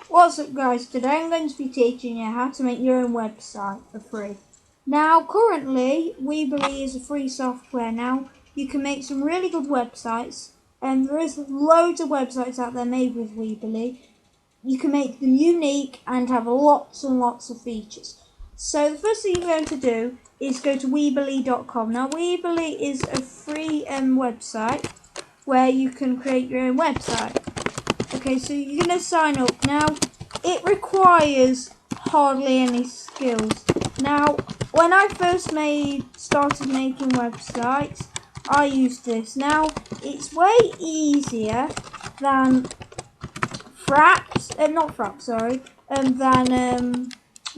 What's up guys, today I'm going to be teaching you how to make your own website for free. Now currently Weebly is a free software now. You can make some really good websites and there is loads of websites out there made with Weebly. You can make them unique and have lots and lots of features. So the first thing you're going to do is go to Weebly.com. Now Weebly is a free website where you can create your own website. Okay, so you're going to sign up. Now, it requires hardly any skills. Now, when I first started making websites, I used this. Now, it's way easier than than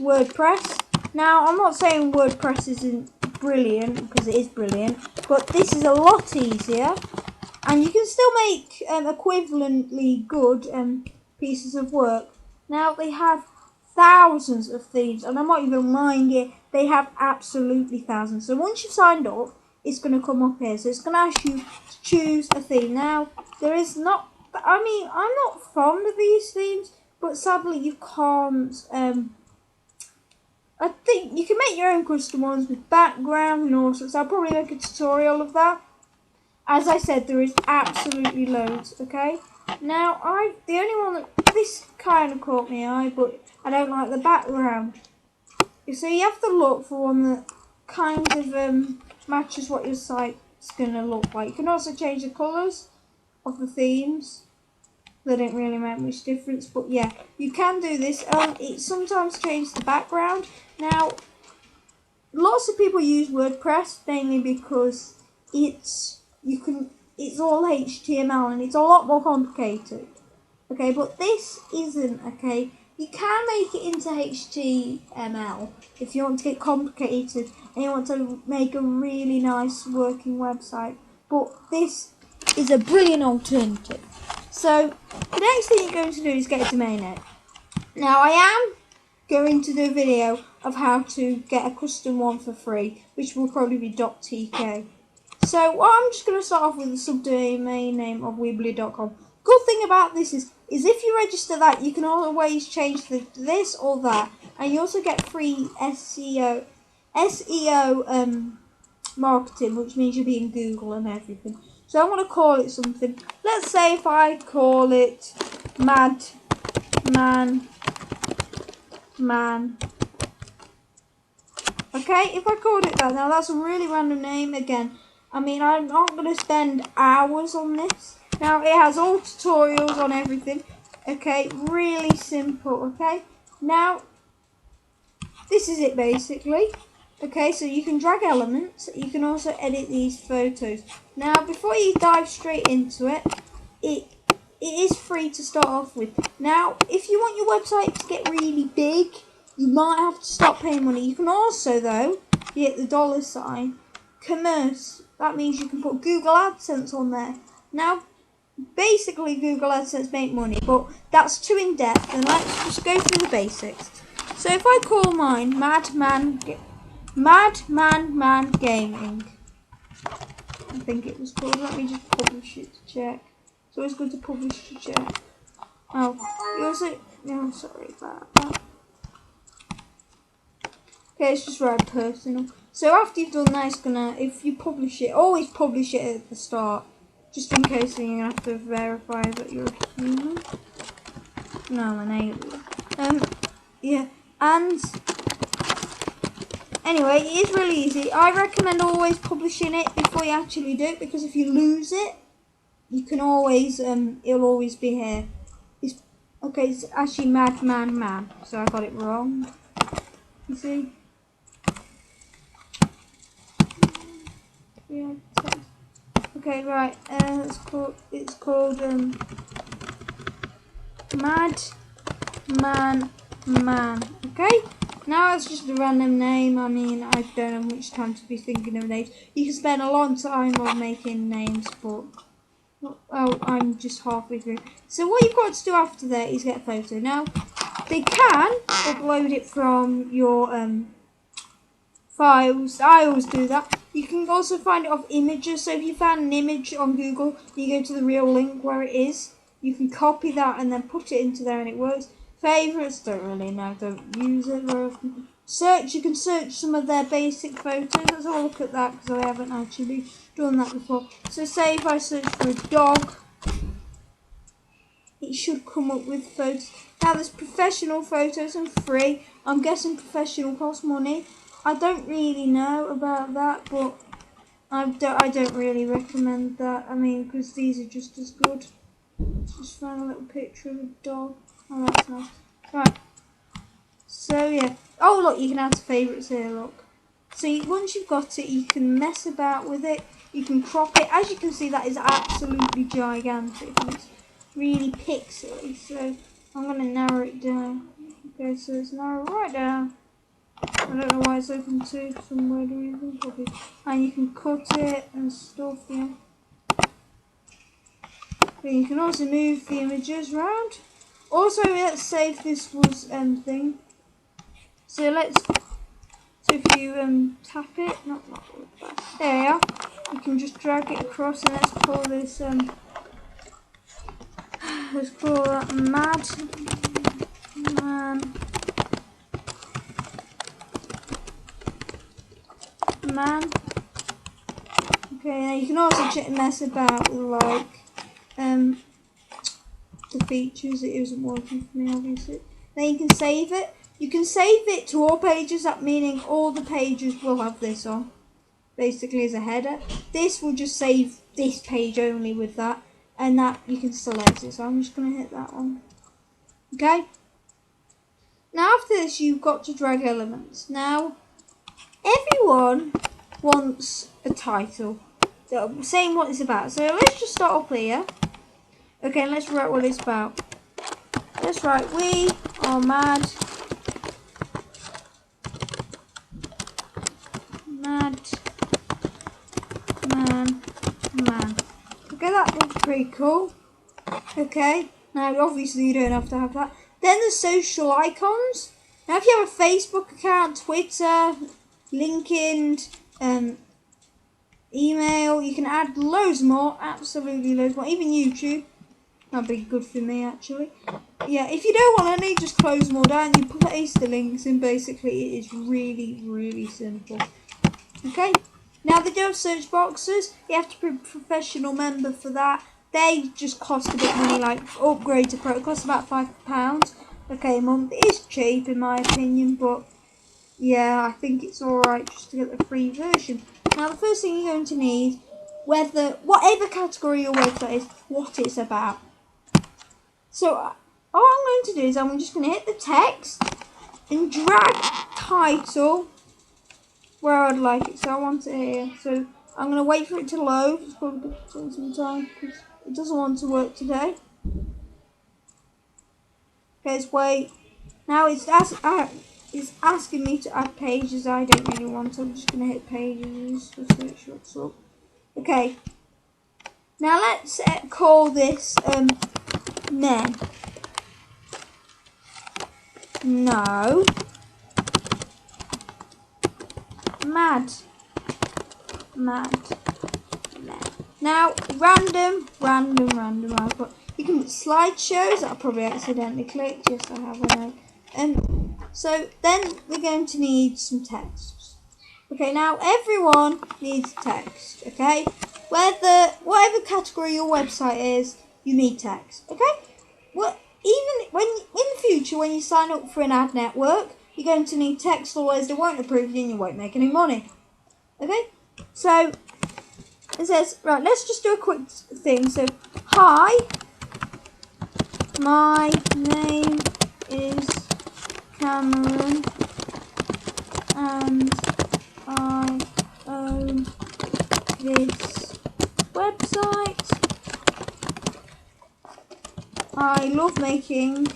WordPress. Now, I'm not saying WordPress isn't brilliant, because it is brilliant, but this is a lot easier. And you can still make equivalently good pieces of work. Now they have thousands of themes, and I'm not even lying here, they have absolutely thousands. So once you've signed up, it's going to come up here. So it's going to ask you to choose a theme. Now, I'm not fond of these themes, but sadly you can't. I think you can make your own custom ones with background and all sorts. I'll probably make a tutorial of that. As I said, there is absolutely loads, okay? Now, the only one that, this kind of caught my eye, but I don't like the background. So you have to look for one that kind of matches what your site's going to look like. You can also change the colours of the themes. They don't really make much difference, but yeah, you can do this. It sometimes changes the background. Now, lots of people use WordPress, mainly because it's all HTML and it's a lot more complicated. Okay, but this isn't, okay? You can make it into HTML if you want to get complicated and you want to make a really nice working website. But this is a brilliant alternative. So the next thing you're going to do is get a domain name. Now I am going to do a video of how to get a custom one for free, which will probably be .tk. So I'm just going to start off with the subdomain name of Weebly.com. Good thing about this is if you register that, you can always change this or that, and you also get free SEO marketing, which means you'll be in Google and everything. So I want to call it something. Let's say if I call it Man. Okay, if I called it that, now that's a really random name again. I mean, I'm not going to spend hours on this. Now, it has all tutorials on everything. Okay, really simple, okay? Now, this is it basically. Okay, so you can drag elements. You can also edit these photos. Now, before you dive straight into it, it is free to start off with. Now, if you want your website to get really big, you might have to stop paying money. You can also, though, hit the $sign, commerce. That means you can put Google AdSense on there. Now, basically Google AdSense make money, but that's too in depth, and let's just go through the basics. So if I call mine Madman Gaming, I think it was called. Let me just publish it to check. It's always good to publish to check. Oh, you also, no, sorry about that. Okay, it's just right personal. So after you've done that, it's gonna, if you publish it, always publish it at the start, just in case you're gonna have to verify that you're a human. No, an alien. Yeah, and anyway, it is really easy. I recommend always publishing it before you actually do it, because if you lose it, you can always, it'll always be here. Okay, it's actually Man, so I got it wrong. You see? Yeah. Okay, right. It's called Man. Okay. Now it's just a random name. I mean, I don't have much time to be thinking of names. You can spend a long time on making names, but I'm just halfway through. So what you've got to do after that is get a photo. Now they can upload it from your files. I always do that. You can also find it off images. So if you found an image on Google, you go to the real link where it is. You can copy that and then put it into there, and it works. Favourites, don't really know, don't use it very often. Search, you can search some of their basic photos. Let's have a look at that because I haven't actually done that before. So say if I search for a dog, it should come up with photos. Now there's professional photos and free. I'm guessing professional costs money. I don't really know about that, but I don't really recommend that. I mean, because these are just as good. Just found a little picture of a dog. Oh, that's nice. Right. So yeah. Oh look, you can add favourites here. Look. So once you've got it, you can mess about with it. You can crop it. As you can see, that is absolutely gigantic. And it's really pixely. So I'm going to narrow it down. Okay, so it's narrowed right down. I don't know why it's open to for some weird reason. Probably. And you can cut it and stuff. Yeah. But you can also move the images around. Also, let's say if this was thing. So if you tap it, not there you are. You can just drag it across, and let's call this let's call that man. Okay, now you can also mess about with like the features. It isn't working for me, obviously. Then you can save it. You can save it to all pages, that meaning all the pages will have this on, basically as a header. This will just save this page only with that, and that you can select it. So I'm just going to hit that one. Okay. Now after this, you've got to drag elements. Now, everyone wants a title, saying what it's about. So let's just start up here. Okay, let's write what it's about. Let's write, we are mad man. Okay, that looks pretty cool. Okay, now obviously you don't have to have that. Then the social icons. Now if you have a Facebook account, Twitter, LinkedIn, email, you can add loads more, absolutely loads more, even YouTube. That'd be good for me actually. Yeah, if you don't want any, just close them all down. You paste the links in. Basically, it is really, really simple. Okay. Now they do have search boxes. You have to be a professional member for that. They just cost a bit of money, like upgrade to Pro. It costs about £5. Okay, a month. It is cheap in my opinion, but yeah, I think it's alright just to get the free version. Now the first thing you're going to need, whatever category your website is, what it's about. So all I'm going to do is I'm just going to hit the text and drag title where I'd like it. So I want it here. So I'm going to wait for it to load. It's probably going to take some time because it doesn't want to work today. Okay, let's wait. Now it's asking me to add pages. I don't really want to. I'm just going to hit pages to search what's up. Okay. Now let's call this men. No. Mad. Now, random. I've got. You can put slideshows. I probably accidentally clicked. Yes, I have. I know. So then we're going to need some text. Okay. Now everyone needs text. Okay. Whatever category your website is, you need text. Okay. Well, even when in the future when you sign up for an ad network, you're going to need text, otherwise they won't approve you and you won't make any money. Okay? So, it says, right, let's just do a quick thing. So, hi, my name is Cameron, and I own this website. I love making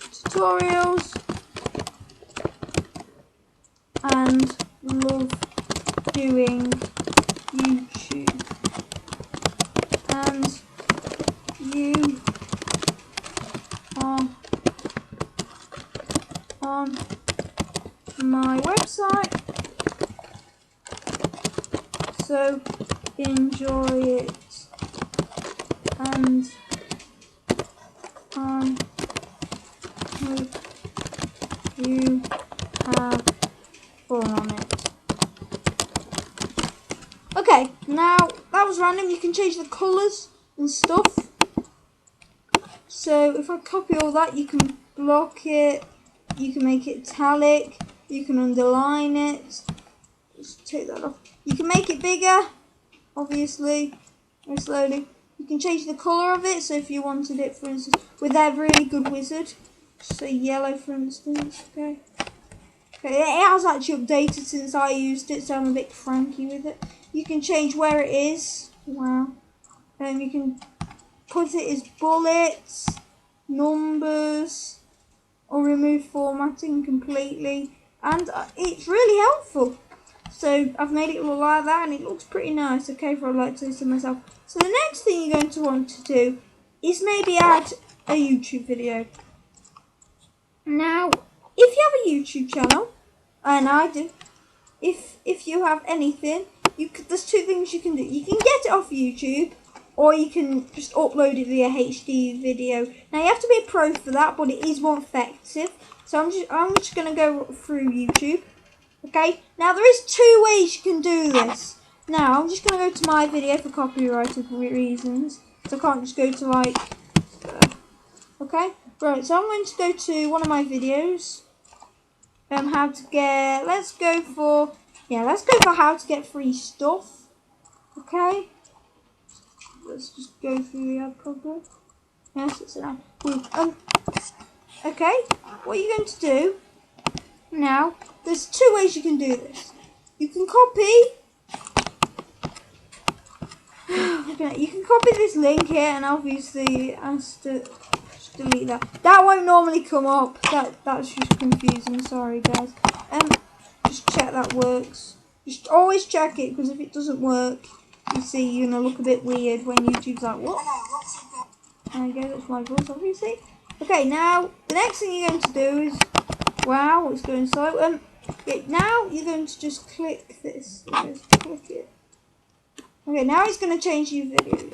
tutorials and love doing YouTube, and you are on my website, so enjoy it and you have fun on it. Okay, now that was random. You can change the colours and stuff. So if I copy all that, you can block it, you can make it italic, you can underline it. Just take that off. You can make it bigger, obviously, very slowly. You can change the colour of it, so if you wanted it, for instance, with that really good wizard, say yellow for instance, okay. Okay, it has actually updated since I used it, so I'm a bit cranky with it. You can change where it is, wow. You can put it as bullets, numbers, or remove formatting completely, and it's really helpful. So I've made it look like that, and it looks pretty nice, okay, if I'd like to say so myself. So the next thing you're going to want to do is maybe add a YouTube video. Now, if you have a YouTube channel, and I do, if you have anything, there's two things you can do. You can get it off YouTube, or you can just upload it via HD video. Now you have to be a pro for that, but it is more effective. So I'm just going to go through YouTube. Okay, now there is two ways you can do this. Now I'm just going to go to my video for copyrighted reasons. So I can't just go to like, okay, right. So I'm going to go to one of my videos. How to get, let's go for how to get free stuff. Okay. Let's just go through the ad copy. Yes, it's an ad. Okay, what you're going to do now, there's two ways you can do this. You can copy, okay, you can copy this link here, and obviously it has to just delete that. That won't normally come up. That's just confusing. Sorry, guys. Just check that works. Just always check it, because if it doesn't work, you see, you're gonna look a bit weird when YouTube's like, what? There you go, that's my voice, obviously. Okay, now the next thing you're going to do is, wow, it's going slow. Now you're going to just click this. Just click it. Okay, now it's going to change your video.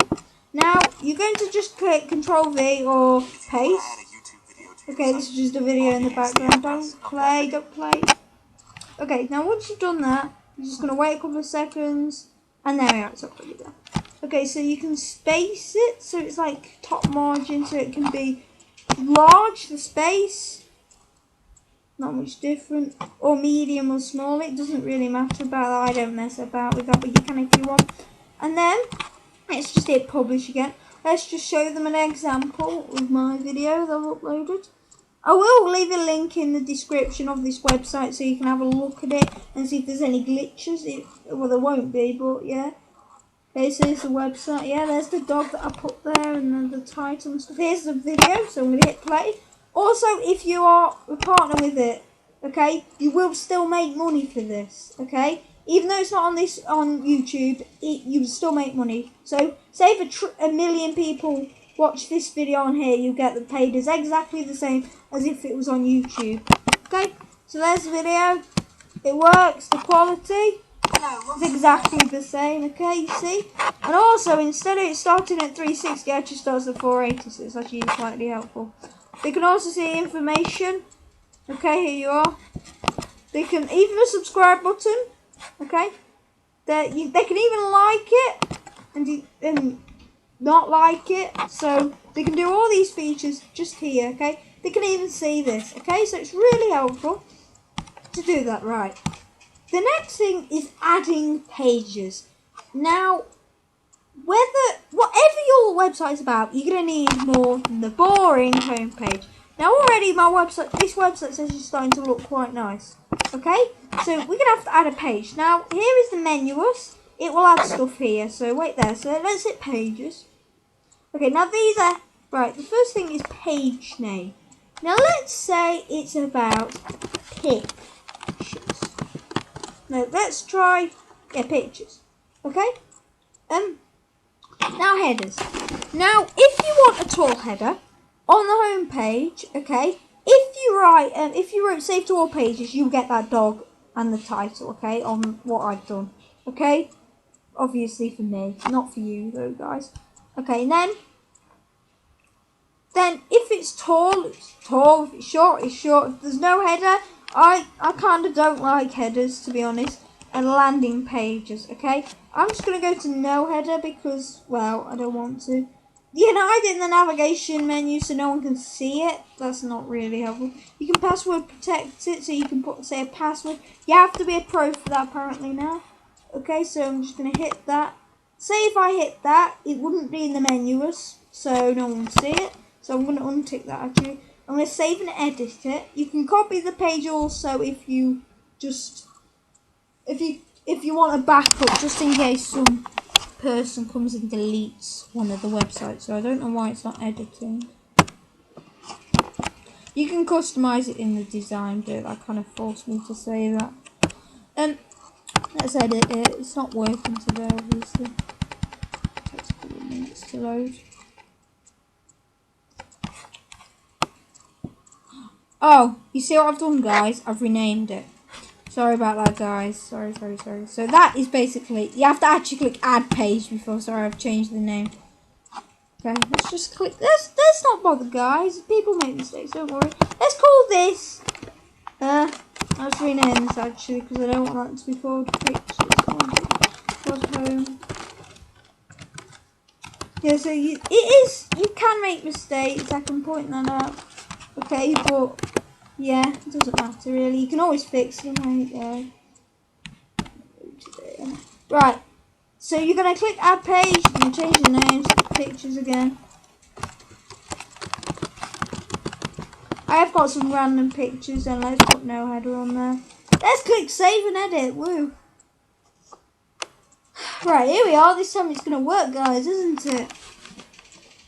Now you're going to just click Control V or paste. Okay, this is just a video in the background. Don't play. Okay, now once you've done that, you're just going to wait a couple of seconds. And there we are, it's already there. Okay, so you can space it, so it's like top margin, so it can be large, the space, not much different, or medium or small, it doesn't really matter about that, I don't mess about with that, but you can if you want. And then, let's just hit publish again. Let's just show them an example of my video that I've uploaded. I will leave a link in the description of this website so you can have a look at it and see if there's any glitches. Well, there won't be, but yeah. Okay, so here's the website. Yeah, there's the dog that I put there and then the title and stuff. Here's the video, so I'm going to hit play. Also, if you are a partner with it, okay, you will still make money for this, okay? Even though it's not on YouTube, you still make money. So, say if a million people watch this video on here, you get them paid as exactly the same as if it was on YouTube. Okay, so there's the video. It works. The quality is exactly the same. Okay, you see. And also, instead of it starting at 360, it actually starts at 480. So it's actually slightly helpful. They can also see information. Okay, here you are. They can even a subscribe button. Okay, they can even like it and not like it, so they can do all these features just here, okay? They can even see this, okay? So it's really helpful to do that right. The next thing is adding pages. Now, whatever your website's about, you're going to need more than the boring homepage. Now already this website says it's starting to look quite nice, okay? So we're going to have to add a page. Now, here is the Menuous. It will add stuff here, so wait there. So let's hit pages. Okay, now these are, right, the first thing is page name. Now let's say it's about pictures. No, let's try, pictures. Okay? Now headers. Now, if you want a tall header on the home page, okay, if you wrote save to all pages, you'll get that dog and the title, okay, on what I've done. Okay? Obviously for me, not for you though, guys. Okay, and then then if it's tall, it's tall. If it's short, it's short. If there's no header, I kind of don't like headers, to be honest, and landing pages, okay? I'm just going to go to no header because, well, I don't want to. You know, hide it in the navigation menu so no one can see it. That's not really helpful. You can password protect it, so you can put, say, a password. You have to be a pro for that apparently now. Okay, so I'm just going to hit that. Say if I hit that, it wouldn't be in the menus, so no one would see it. So I'm going to untick that actually. I'm going to save and edit it. You can copy the page also if you just, if you want a backup, just in case some person comes and deletes one of the websites. So I don't know why it's not editing. You can customize it in the design bit. That kind of forced me to say that. Let's edit it. It's not working today, obviously. It takes a couple of minutes to load. Oh, you see what I've done, guys? I've renamed it. Sorry about that, guys. Sorry. So that is basically, you have to actually click add page before. Sorry, I've changed the name. Okay, let's just click this. Let's not bother, guys. People make mistakes, don't worry. Let's call this. Let's rename this actually because I don't want that to be called pictures. Home. Yeah, so you can make mistakes. I can point that out. Okay, but yeah, it doesn't matter really. You can always fix them right there. Right, so you're going to click add page, you're going to change the names to pictures again. I have got some random pictures and let's put no header on there. Let's click save and edit, woo. Right, here we are. This time it's going to work, guys, isn't it?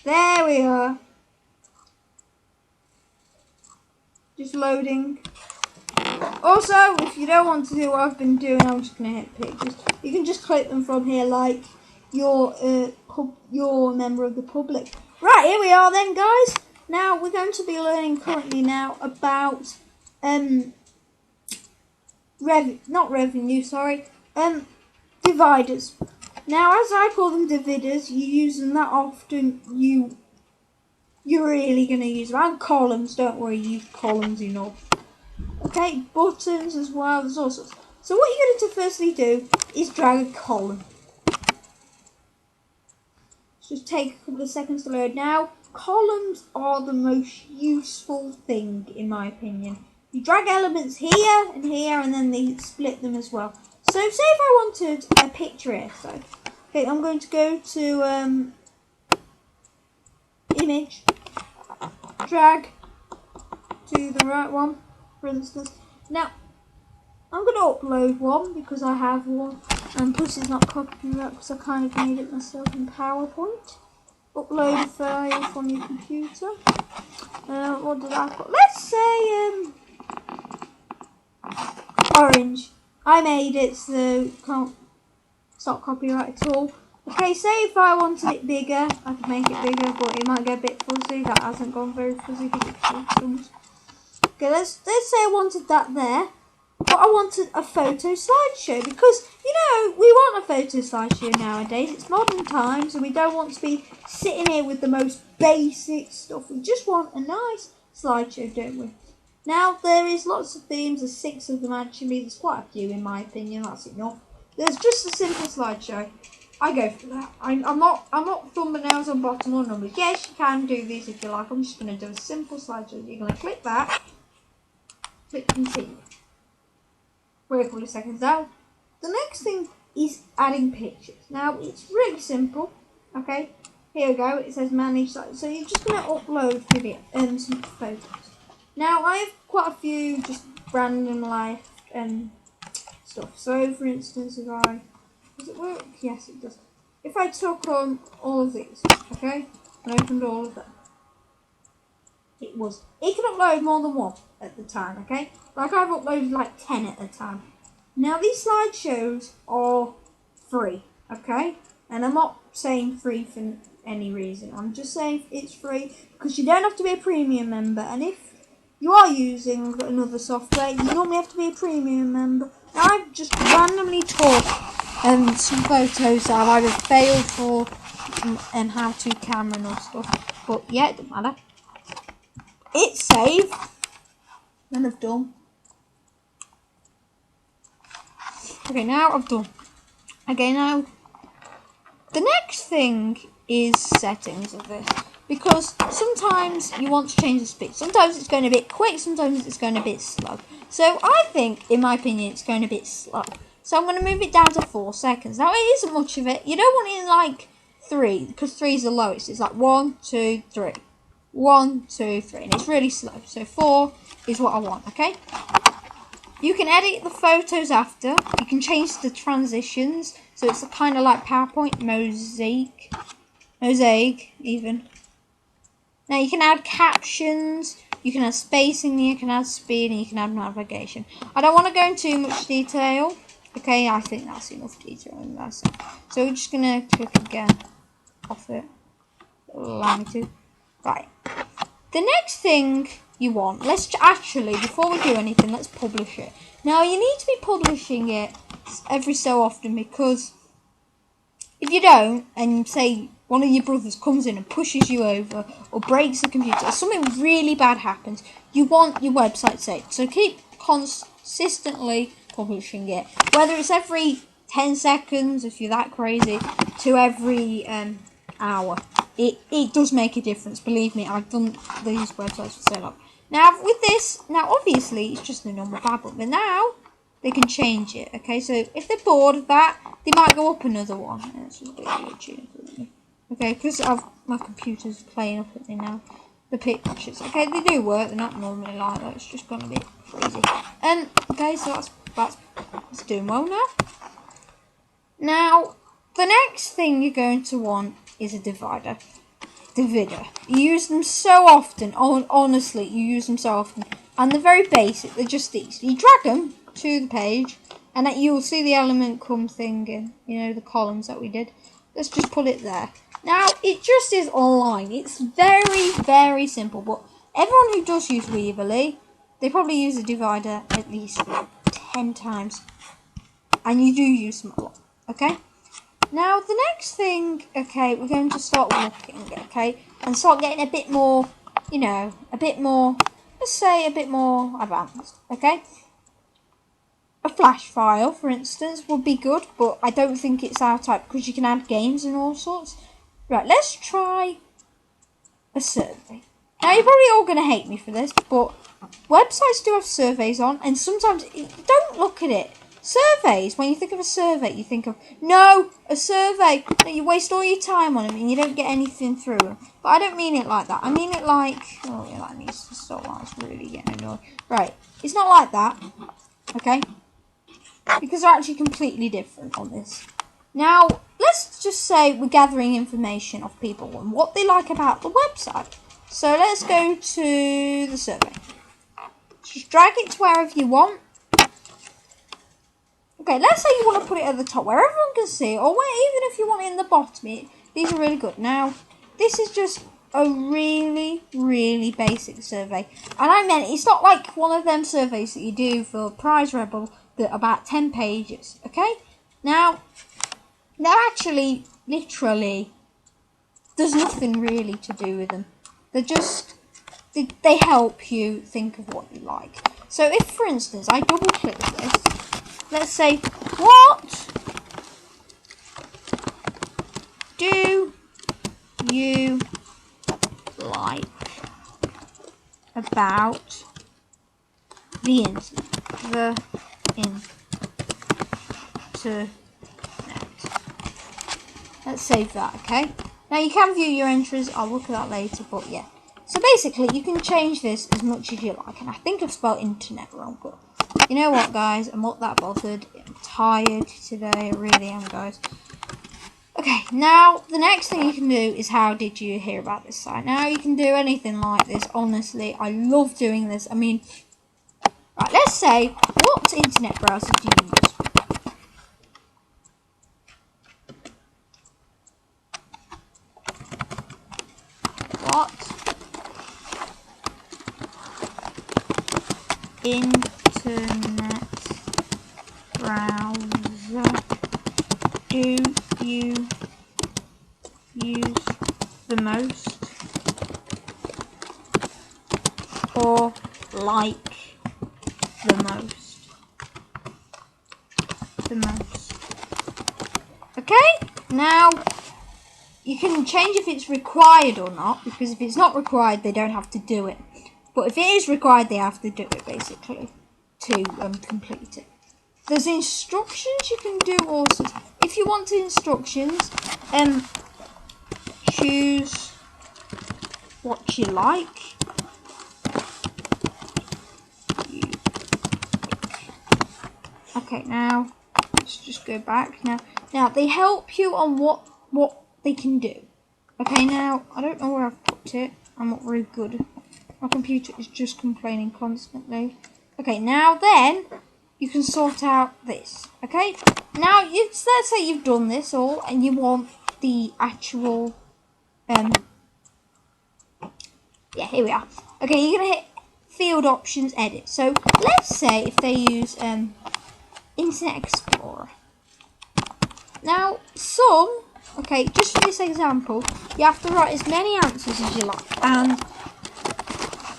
There we are. Just loading. Also, if you don't want to do what I've been doing, I'm just going to hit pictures. You can just click them from here like you're a member of the public. Right, here we are then, guys. Now, we're going to be learning currently now about dividers. Now, as I call them dividers, you use them that often, you're really going to use them. And columns, don't worry, you use columns enough. Okay, buttons as well, there's all sorts. So what you're going to firstly do is drag a column. Just take a couple of seconds to load. Now, columns are the most useful thing, in my opinion. You drag elements here, and then they split them as well. So, say if I wanted a picture here, so, okay, I'm going to go to, image, drag to the right one, for instance. Now, I'm going to upload one because I have one, and plus it's not copyright because I kind of made it myself in PowerPoint. Upload a file from your computer. What did I put? Let's say orange. I made it so it's not copyright at all. Okay, say if I wanted it bigger, I could make it bigger, but it might get a bit fuzzy. That hasn't gone very fuzzy because it's customs. Okay, let's say I wanted that there, but I wanted a photo slideshow because, you know, we want a photo slideshow nowadays. It's modern times and we don't want to be sitting here with the most basic stuff. We just want a nice slideshow, don't we? Now, there is lots of themes. There's 6 of them actually. There's quite a few in my opinion. That's enough. There's just a simple slideshow. I go for that. I'm not thumbnails on bottom or numbers. Yes, you can do these if you like. I'm just going to do a simple slideshow. You're going to click that. Click continue. Wait a couple of seconds now. The next thing is adding pictures. Now, it's really simple. Okay, here we go. It says manage slide. So you're just going to upload video and some photos. Now, I have quite a few just random life stuff. So, for instance, if I... Does it work? Yes, it does. If I took on all of these, okay, and opened all of them, it can upload more than one at the time, okay? Like I've uploaded like 10 at a time. Now these slideshows are free, okay? And I'm not saying free for any reason. I'm just saying it's free because you don't have to be a premium member. And if you are using another software, you normally have to be a premium member. Now I've just randomly took some photos that I've either failed for and how to camera or stuff. But yeah, it doesn't matter. it's saved. And I've done. Okay, now I've done. Okay, now the next thing is settings of this. Because sometimes you want to change the speed. Sometimes it's going a bit quick, sometimes it's going a bit slow. So I think, in my opinion, it's going a bit slow. So I'm going to move it down to 4 seconds. Now it isn't much of it. You don't want it in like 3, because 3 is the lowest. It's like 1, 2, 3. 1, 2, 3. And it's really slow. So 4 is what I want, okay? You can edit the photos after. You can change the transitions. So it's kind of like PowerPoint, mosaic even. Now you can add captions, you can add spacing, you can add speed, and you can add navigation. I don't want to go into too much detail. Okay, I think that's enough detail in that. So we're just going to click again off it. Allow me to. Right. The next thing you want, let's actually, before we do anything, let's publish it. Now you need to be publishing it every so often, because if you don't, and say one of your brothers comes in and pushes you over or breaks the computer or something really bad happens, you want your website saved. So keep consistently publishing it, whether it's every 10 seconds if you're that crazy, to every hour. It does make a difference, believe me. I've done these websites for so long. Now with this, now obviously it's just a normal Bible, but now they can change it. Okay, so if they're bored of that, they might go up another one. It's just a bit glitchy for me. Okay, because my computer's playing up at me now. The pictures. Okay, they do work. They're not normally like that. It's just gone a bit crazy. Okay, so that's doing well now. Now, the next thing you're going to want is a divider. You use them so often. Honestly, you use them so often. And they're very basic. They're just these. You drag them to the page, and you'll see the element come thing in. You know, the columns that we did. Let's just put it there. Now, it just is online. It's very, very simple. But everyone who does use Weaverly, they probably use a divider at least 10 times. And you do use them a lot. Okay? Now, the next thing, okay, we're going to start looking, okay? And start getting a bit more, you know, a bit more, let's say a bit more advanced, okay? A flash file, for instance, would be good, but I don't think it's our type because you can add games and all sorts. Right, let's try a survey. Now, you're probably all going to hate me for this, but websites do have surveys on, and sometimes, don't look at it. Surveys, when you think of a survey, you think of, no, a survey. No, you waste all your time on them and you don't get anything through them. But I don't mean it like that. I mean it like, oh yeah, that needs to stop. That's really getting annoying. Right, it's not like that, okay? Because they're actually completely different on this. Now, let's just say we're gathering information of people and what they like about the website. So let's go to the survey. Just drag it to wherever you want. Okay, let's say you want to put it at the top where everyone can see it, or where, even if you want it in the bottom, these are really good. Now, this is just a really, really basic survey. And I meant, it's not like one of them surveys that you do for Prize Rebel that are about 10 pages, okay? Now, they're actually, literally, there's nothing really to do with them. They're just, they help you think of what you like. So if, for instance, I double click this, let's say, what do you like about the internet? Let's save that, okay? Now you can view your entries, I'll look at that later, but yeah. So basically, you can change this as much as you like, and I think I've spelled internet wrong, but you know what, guys? I'm not that bothered. I'm tired today. I really am, guys. Okay, now the next thing you can do is how did you hear about this site? Now you can do anything like this. Honestly, I love doing this. I mean, right, let's say, what internet browser do you use? What internet browser do you use the most? or like the most. Okay, now you can change if it's required or not, because if it's not required, they don't have to do it. But if it is required, they have to do it, basically, to complete it. There's instructions you can do also. If you want instructions, choose what you like. Okay, now let's just go back. Now they help you on what they can do. Okay, now I don't know where I've put it. I'm not very good. My computer is just complaining constantly. Okay, now then you can sort out this. Okay, now let's say you've done this all and you want the actual yeah, here we are. Okay, you're gonna hit field options edit. So let's say if they use Internet Explorer. Now okay, just for this example, you have to write as many answers as you like. And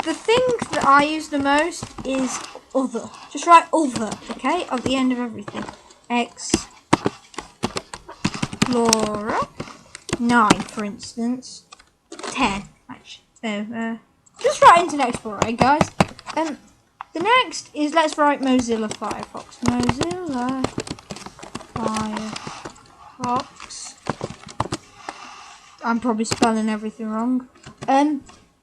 the thing that I use the most is other. Just write other, okay, at the end of everything. Explorer 9, for instance. 10, actually. So, just write Internet Explorer, right, guys? The next is let's write Mozilla Firefox. Mozilla Firefox. I'm probably spelling everything wrong.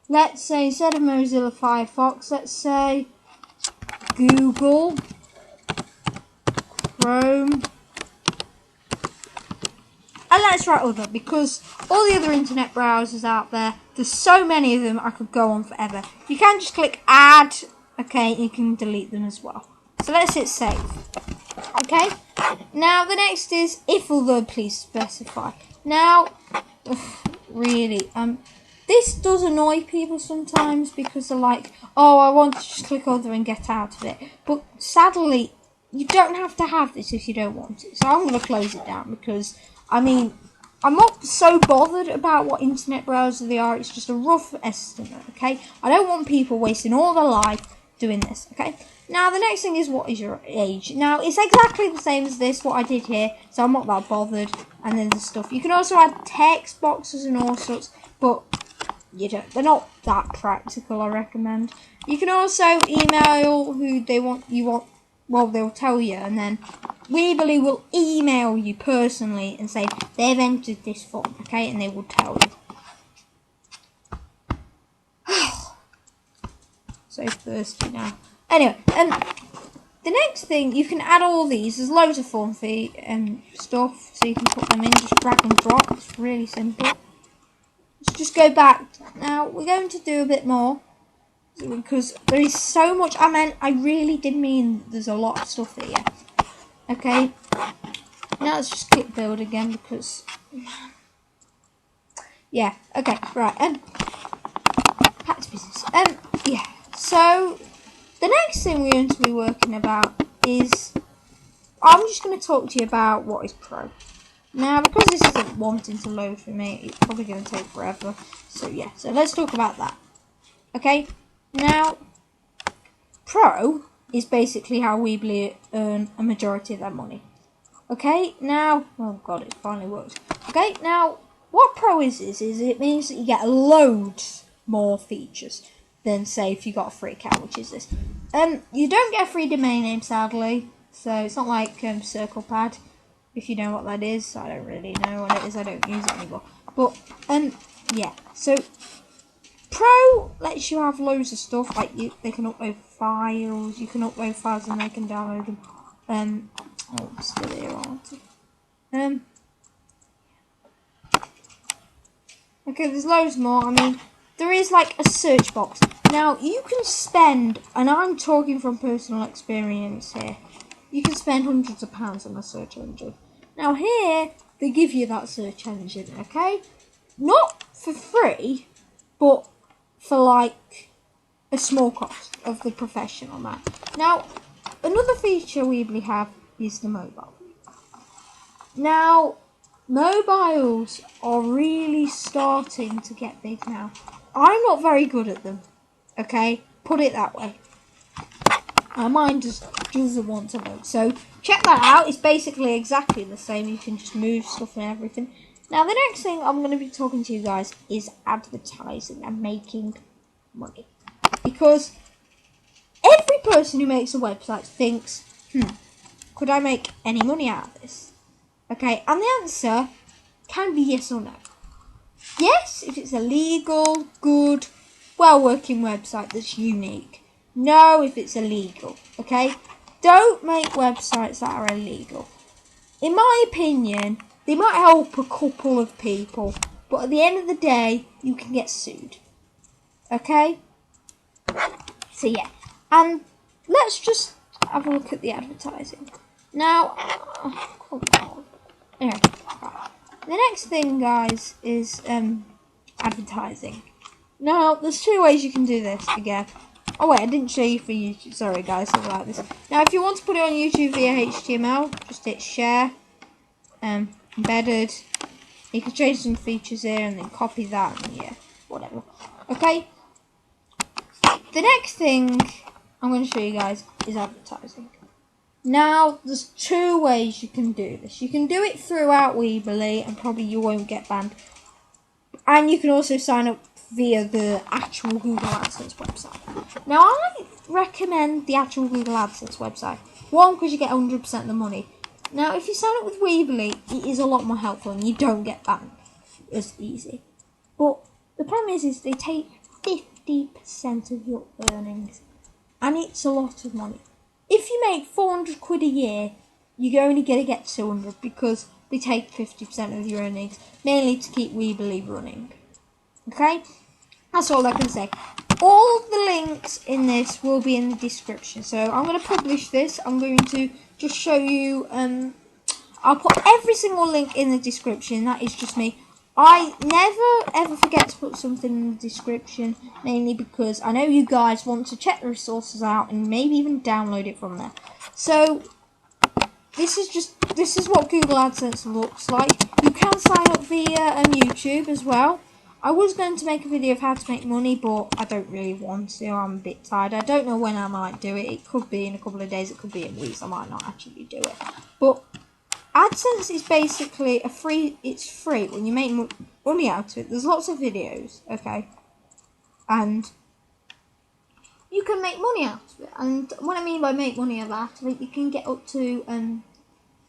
Let's say instead of Mozilla Firefox, let's say Google Chrome. And let's write other, because all the other internet browsers out there, there's so many of them, I could go on forever. You can just click add, okay, you can delete them as well. So let's hit save. Okay, now the next is if other, please specify. Now, really, this does annoy people sometimes because they're like, oh, I want to just click other and get out of it. But sadly, you don't have to have this if you don't want it. So I'm going to close it down because, I mean, I'm not so bothered about what internet browser they are. It's just a rough estimate, okay? I don't want people wasting all their life doing this, okay? Now, the next thing is what is your age? Now, it's exactly the same as this, what I did here, so I'm not that bothered. And then the stuff. You can also add text boxes and all sorts, but they're not that practical, I recommend. You can also email who well, they'll tell you, and then Weebly will email you personally and say they've entered this form, okay, and they will tell you. So thirsty now. Anyway, the next thing, you can add all these. There's loads of form fee and stuff, so you can put them in, just drag and drop. It's really simple. Let's just go back. Now, we're going to do a bit more, because there is so much. I really did mean there's a lot of stuff here. Okay, now let's just click build again, because, yeah, okay, right, back to business. Yeah, so the next thing we're going to be working about is, I'm just going to talk to you about what is Pro. Now, because this isn't wanting to load for me, it's probably going to take forever. So, yeah, so let's talk about that. Okay, now, Pro is basically how Weebly earn a majority of their money. Okay, now, oh god, it finally worked. Okay, now, what Pro is it means that you get loads more features than, say, if you got a free account, which is this. You don't get a free domain name, sadly, so it's not like CirclePad, if you know what that is. I don't really know what it is, I don't use it anymore. But, yeah, so Pro lets you have loads of stuff, like they can upload files, you can upload files and they can download them. Oh, I'm still here, aren't I? Okay, there's loads more. I mean, there is like a search box. Now, you can spend, and I'm talking from personal experience here, you can spend hundreds of pounds on a search engine. Now here, they give you that search engine, okay? Not for free, but for like a small cost of the professional man. Now, another feature Weebly have is the mobile. Now, mobiles are really starting to get big now. I'm not very good at them, okay? Put it that way. Mine just doesn't want to load. So check that out. It's basically exactly the same. You can just move stuff and everything. Now the next thing I'm going to be talking to you guys is advertising and making money. Because every person who makes a website thinks, could I make any money out of this? Okay, and the answer can be yes or no. Yes, if it's a legal, good, well-working website that's unique. No, if it's illegal. Okay? Don't make websites that are illegal. In my opinion, they might help a couple of people, but at the end of the day, you can get sued. Okay? So yeah, and let's just have a look at the advertising. Now, come on. Anyway, right. The next thing, guys, is advertising. Now, there's two ways you can do this again. Oh wait, I didn't show you for YouTube. Sorry, guys, sorry about this. Now, if you want to put it on YouTube via HTML, just hit share, embedded. You can change some features here and then copy that, and yeah, whatever. Okay. The next thing I'm going to show you guys is advertising. Now, there's two ways you can do this. You can do it throughout Weebly, and probably you won't get banned. And you can also sign up via the actual Google AdSense website. Now, I recommend the actual Google AdSense website. One, because you get 100% of the money. Now, if you sign up with Weebly, it is a lot more helpful, and you don't get banned as easy. But the problem is they take 50% of your earnings, and it's a lot of money. If you make 400 quid a year, you're only going to get 200 because they take 50% of your earnings, mainly to keep Weebly running. Okay? That's all I can say. All the links in this will be in the description. So I'm going to publish this. I'm going to just show you, I'll put every single link in the description. That is just me. I never ever forget to put something in the description, mainly because I know you guys want to check the resources out and maybe even download it from there. So this is what Google AdSense looks like. You can sign up via YouTube as well. I was going to make a video of how to make money, but I don't really want to. I'm a bit tired. I don't know when I might do it. It could be in a couple of days. It could be in weeks. I might not actually do it. But AdSense is basically it's free when you make money out of it. There's lots of videos, okay? And you can make money out of it. And what I mean by make money out of it, you can get up to,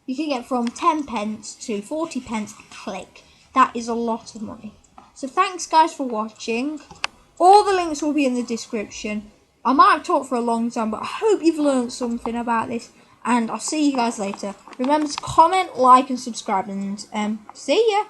you can get from 10 pence to 40 pence a click. That is a lot of money. So thanks guys for watching. All the links will be in the description. I might have talked for a long time, but I hope you've learned something about this. And I'll see you guys later. Remember to comment, like, and subscribe. And see ya.